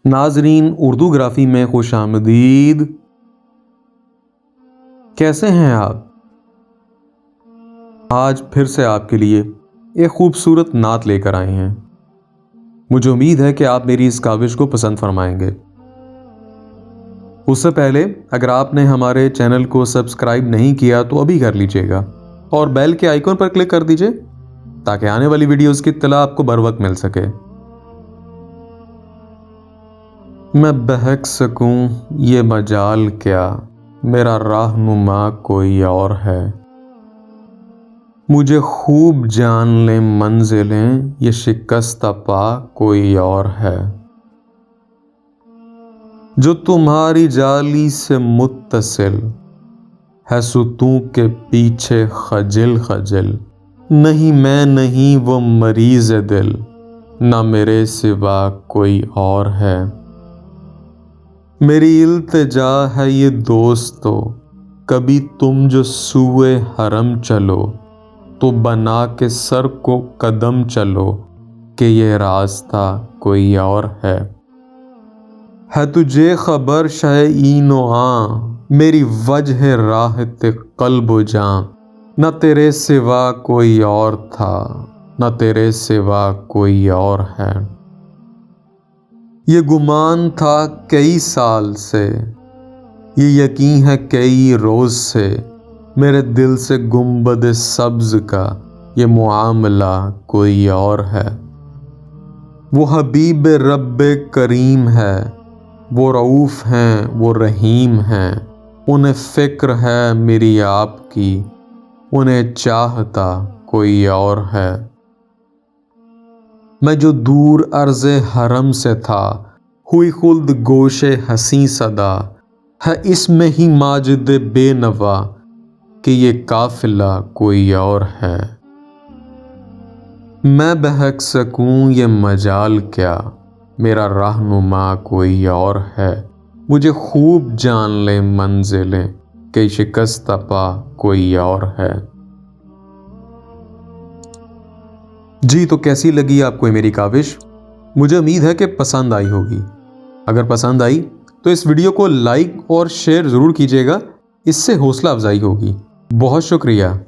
नाजरीन, उर्दू ग्राफी में खुश आमदीद। कैसे हैं आप? आज फिर से आपके लिए एक खूबसूरत नात लेकर आए हैं। मुझे उम्मीद है कि आप मेरी इस काविश को पसंद फरमाएंगे। उससे पहले अगर आपने हमारे चैनल को सब्सक्राइब नहीं किया तो अभी कर लीजिएगा और बेल के आइकन पर क्लिक कर दीजिए ताकि आने वाली वीडियोस की इत्तला आपको बर वक्त मिल सके। मैं बहक सकूं ये मजाल क्या, मेरा राहनुमा कोई और है। मुझे खूब जान ले मंजिलें, ये शिकस्त पा कोई और है। जो तुम्हारी जाली से मुत्तसिल है सुतूं के पीछे खजिल खजिल। नहीं मैं नहीं वो मरीज दिल, ना मेरे सिवा कोई और है। मेरी इल्तिजा है ये दोस्तों, कभी तुम जो सूए हरम चलो तो बना के सर को कदम चलो कि ये रास्ता कोई और है तुझे खबर शायईनो आ, मेरी वजह राहत कल्ब जां। न तेरे सिवा कोई और था, न तेरे सिवा कोई और है। ये गुमान था कई साल से, ये यकीन है कई रोज से। मेरे दिल से गुंबद सब्ज का ये मुआमला कोई और है। वो हबीब रब्बे करीम है, वो रऊफ हैं वो रहीम हैं। उन्हें फिक्र है मेरी आपकी, उन्हें चाहता कोई और है। मैं जो दूर अर्ज़े हरम से था, हुई खुल्द गोशे हसी सदा। है इसमें ही माजिद बेनवा कि ये काफिला कोई और है। मैं बहक सकूं ये मजाल क्या, मेरा रहनुमा कोई और है। मुझे खूब जान ले मंजिलें, कि शिकस्त पा कोई और है। जी, तो कैसी लगी आपको ये मेरी काविश? मुझे उम्मीद है कि पसंद आई होगी। अगर पसंद आई तो इस वीडियो को लाइक और शेयर ज़रूर कीजिएगा, इससे हौसला अफजाई होगी। बहुत शुक्रिया।